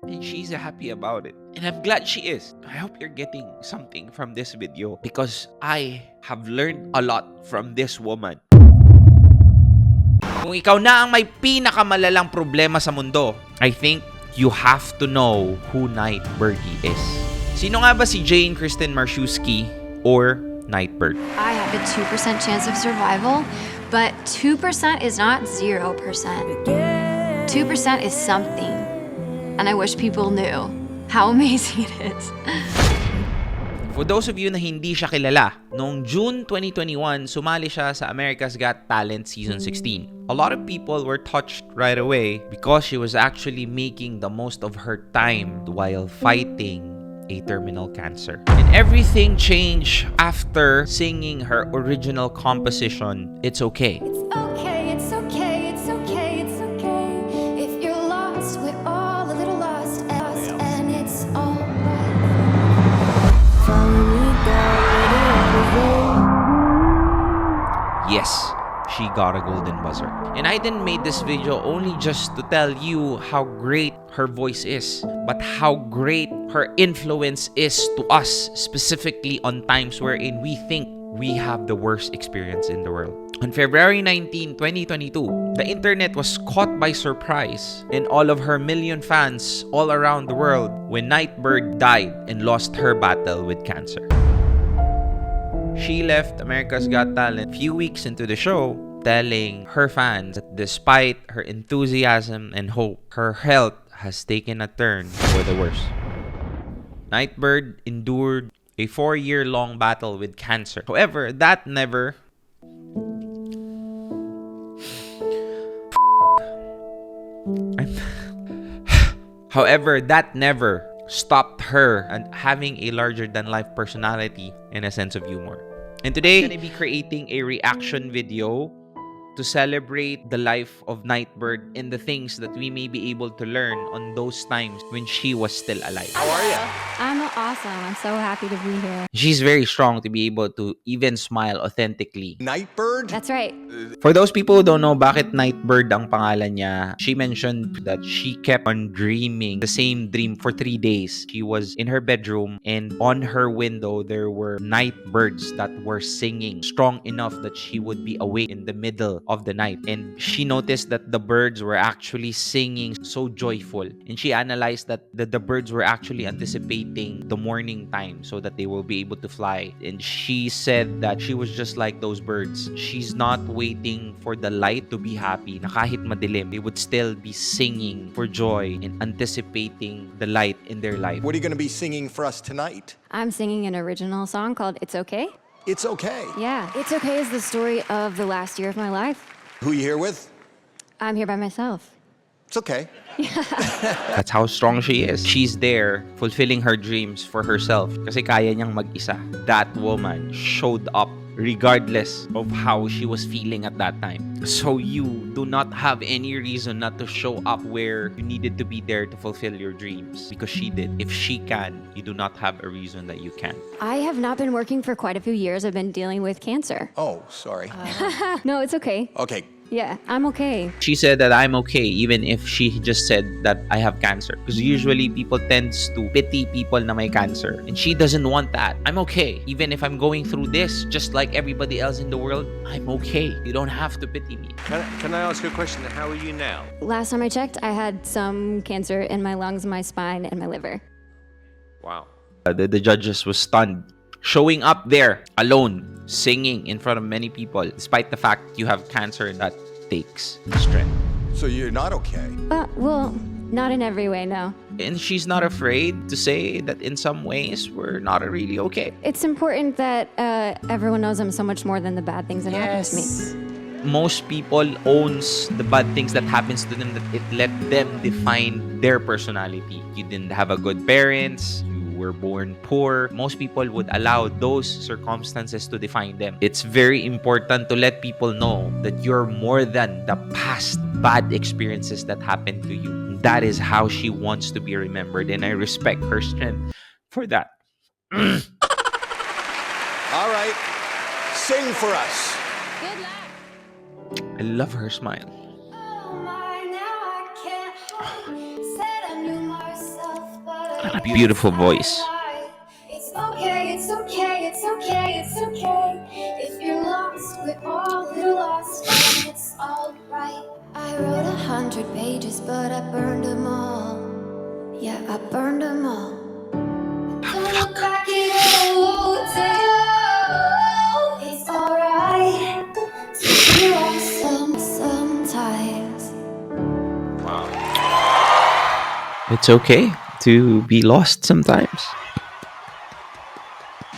and she's happy about it. And I'm glad she is. I hope you're getting something from this video because I have learned a lot from this woman. Kung ikaw na ang may pinakamalalang problema sa mundo, I think you have to know who Nightbirde is. Sino nga ba si Jane Kristen Marszewski or Nightbirde? I have a 2% chance of survival, but 2% is not 0%. 2% is something, and I wish people knew how amazing it is. For those of you na hindi siya kilala, noong June 2021, sumali siya sa America's Got Talent Season 16. A lot of people were touched right away because she was actually making the most of her time while fighting a terminal cancer. And everything changed after singing her original composition, It's Okay. It's okay, it's okay, it's okay, it's okay. If you're lost, we're all a little lost, and it's all right. Yes, she got a golden buzzer. And I didn't make this video only just to tell you how great her voice is, but how great her influence is to us, specifically on times wherein we think we have the worst experience in the world. On February 19, 2022, the internet was caught by surprise and all of her million fans all around the world when Nightbirde died and lost her battle with cancer. She left America's Got Talent a few weeks into the show, telling her fans that despite her enthusiasm and hope, her health has taken a turn for the worse. Nightbirde endured a 4-year-long battle with cancer. However, that never stopped her and having a larger-than-life personality and a sense of humor. And today, I'm going to be creating a reaction video to celebrate the life of Nightbirde and the things that we may be able to learn on those times when she was still alive. How are you? I'm awesome. I'm so happy to be here. She's very strong to be able to even smile authentically. Nightbirde? That's right. For those people who don't know bakit Nightbirde ang pangalan niya, she mentioned that she kept on dreaming the same dream for 3 days. She was in her bedroom and on her window there were night birds that were singing strong enough that she would be awake in the middle of the night. And she noticed that the birds were actually singing so joyful. And she analyzed that the birds were actually anticipating the morning time so that they will be able to fly. And she said that she was just like those birds. She's not waiting for the light to be happy. Na kahit madilim, they would still be singing for joy and anticipating the light in their life. What are you going to be singing for us tonight? I'm singing an original song called It's Okay. It's okay. Yeah. It's Okay is the story of the last year of my life. Who you here with? I'm here by myself. It's okay. That's how strong she is. She's there fulfilling her dreams for herself kasi kaya niyang mag-isa. That woman showed up regardless of how she was feeling at that time. So you do not have any reason not to show up where you needed to be there to fulfill your dreams because she did. If she can, you do not have a reason that you can't. I have not been working for quite a few years. I've been dealing with cancer. Oh, sorry. No, it's okay. Okay. Yeah, I'm okay. She said that I'm okay even if she just said that I have cancer. Because usually people tends to pity people na may cancer. And she doesn't want that. I'm okay. Even if I'm going through this, just like everybody else in the world, I'm okay. You don't have to pity me. Can I ask you a question? How are you now? Last time I checked, I had some cancer in my lungs, my spine, and my liver. Wow. The judges was stunned. Showing up there alone, singing in front of many people, despite the fact you have cancer, that takes strength. So you're not okay? Well, not in every way, no. And she's not afraid to say that in some ways we're not really okay. It's important that everyone knows I'm so much more than the bad things that happen to me. Most people owns the bad things that happens to them, that it let them define their personality. You didn't have a good parents, you were born poor. Most people would allow those circumstances to define them. It's very important to let people know that you're more than the past bad experiences that happened to you. That is how she wants to be remembered, and I respect her strength for that. All right. Sing for us. Good luck. I love her smile. Oh my, now I can't hold it. Said I knew myself. Beautiful voice. It's okay, it's okay, it's okay, it's okay. If you're lost, we're all a little lost, and it's alright. I wrote 100 pages, but I burned them all. Yeah, I burned them all. Don't look back at old tales. It's alright to be lost sometimes. It's okay to be lost sometimes.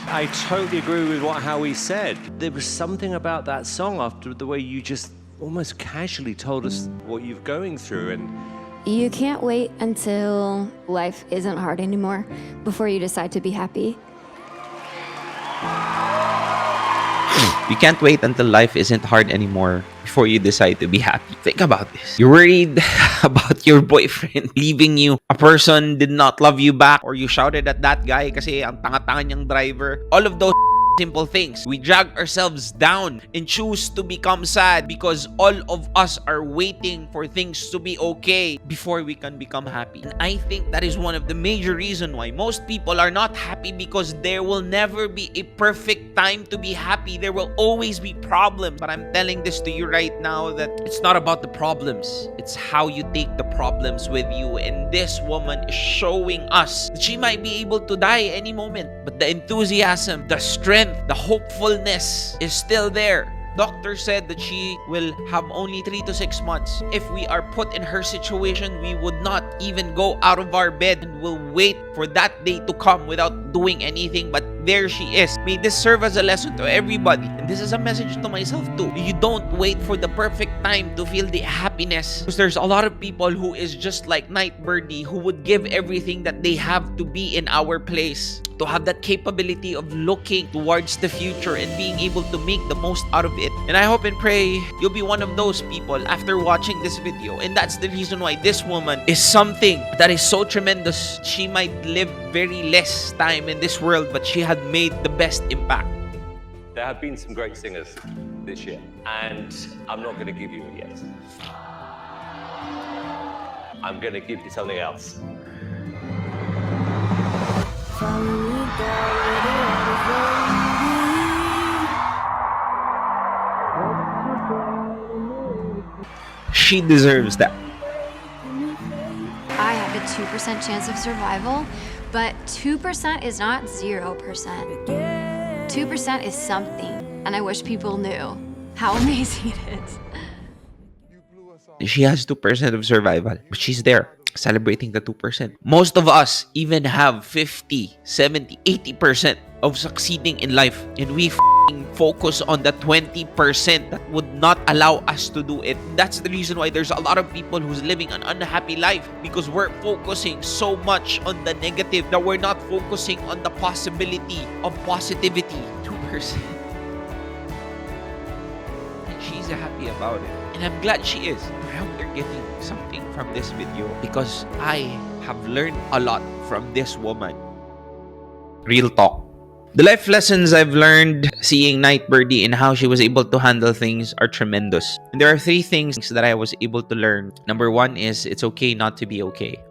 I totally agree with what Howie said. There was something about that song after the way you just almost casually told us what you're going through, and You can't wait until life isn't hard anymore before you decide to be happy. You can't wait until life isn't hard anymore before you decide to be happy. Think about this. You're worried about your boyfriend leaving you. A person did not love you back, or you shouted at that guy kasi ang tanga-tanga niyang driver. All of those simple things. We drag ourselves down and choose to become sad because all of us are waiting for things to be okay before we can become happy. And I think that is one of the major reasons why most people are not happy, because there will never be a perfect time to be happy. There will always be problems. But I'm telling this to you right now that it's not about the problems. It's how you take the problems with you. And this woman is showing us that she might be able to die any moment. But the enthusiasm, the strength, the hopefulness is still there. Doctor said that she will have only 3 to 6 months. If we are put in her situation, we would not even go out of our bed and will wait for that day to come without doing anything. But there she is. May this serve as a lesson to everybody. And this is a message to myself too. You don't wait for the perfect time to feel the happiness. Because there's a lot of people who is just like Nightbirde, who would give everything that they have to be in our place, to have that capability of looking towards the future and being able to make the most out of it. And I hope and pray you'll be one of those people after watching this video. And that's the reason why this woman is something that is so tremendous. She might live very less time in this world, but she had made the best impact. there have been some great singers this year, and I'm not going to give you a yes. I'm going to give you something else. She deserves that. I have a 2% chance of survival, but 2% is not 0%. 2% is something, and I wish people knew how amazing it is. She has 2% of survival, but she's there celebrating the 2%. Most of us even have 50, 70, 80% of succeeding in life, and we focus on the 20% that would not allow us to do it. That's the reason why there's a lot of people who's living an unhappy life, because we're focusing so much on the negative that we're not focusing on the possibility of positivity. 2%. And she's happy about it, and I'm glad she is. I hope you're getting something from this video, because I have learned a lot from this woman. Real talk. The life lessons I've learned seeing Nightbirde and how she was able to handle things are tremendous. And there are 3 things that I was able to learn. Number 1 is it's okay not to be okay.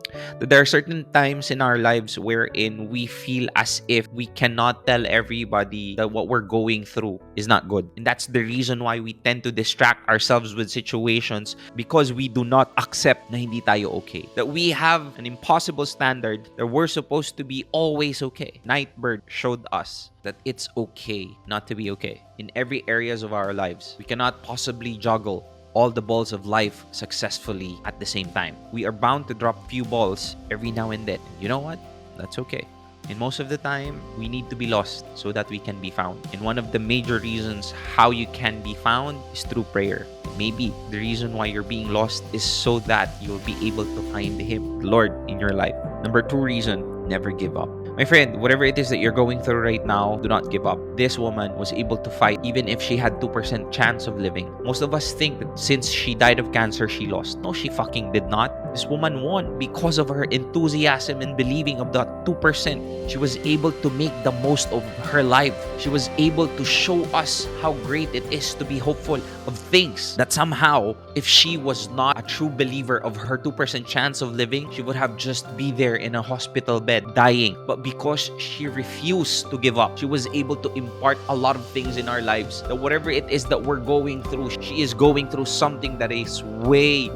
That there are certain times in our lives wherein we feel as if we cannot tell everybody that what we're going through is not good. And that's the reason why we tend to distract ourselves with situations, because we do not accept na hindi tayo okay. That we have an impossible standard that we're supposed to be always okay. Nightbirde showed us that it's okay not to be okay in every areas of our lives. We cannot possibly juggle all the balls of life successfully at the same time. We are bound to drop few balls every now and then. You know what? That's okay. And most of the time, we need to be lost so that we can be found. And one of the major reasons how you can be found is through prayer. Maybe the reason why you're being lost is so that you'll be able to find Him, the Lord, in your life. Number 2 reason, never give up. My friend, whatever it is that you're going through right now, do not give up. This woman was able to fight even if she had 2% chance of living. Most of us think that since she died of cancer, she lost. No, she fucking did not. This woman won because of her enthusiasm and believing of that 2%. She was able to make the most of her life. She was able to show us how great it is to be hopeful of things that somehow, if she was not a true believer of her 2% chance of living, she would have just be there in a hospital bed dying. But because she refused to give up, she was able to impart a lot of things in our lives, that whatever it is that we're going through, she is going through something that is way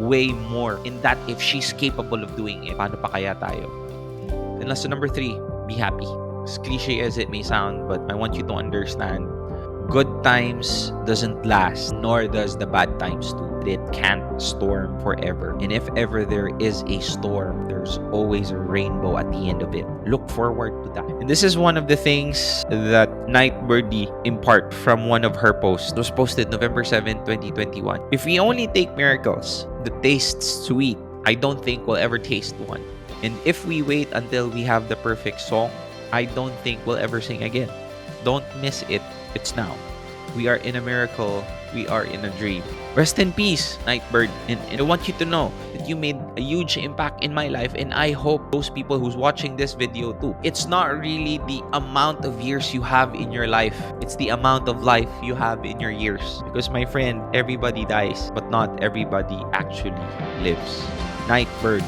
more, in that if she's capable of doing it, paano pa kaya tayo? And lesson number 3, be happy. As cliche as it may sound, but I want you to understand, good times doesn't last, nor does the bad times too. It can't storm forever. And if ever there is a storm, there's always a rainbow at the end of it. Look forward to that. And this is one of the things that Nightbirde impart from one of her posts. It was posted November 7, 2021. If we only take miracles that taste sweet, I don't think we'll ever taste one. And if we wait until we have the perfect song, I don't think we'll ever sing again. Don't miss it. It's now. We are in a miracle. We are in a dream. Rest in peace, Nightbirde. And I want you to know that you made a huge impact in my life, and I hope those people who's watching this video too. It's not really the amount of years you have in your life. It's the amount of life you have in your years. Because my friend, everybody dies, but not everybody actually lives. Nightbirde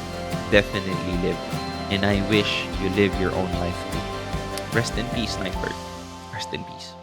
definitely lived. And I wish you live your own life too. Rest in peace, Nightbirde. Rest in peace.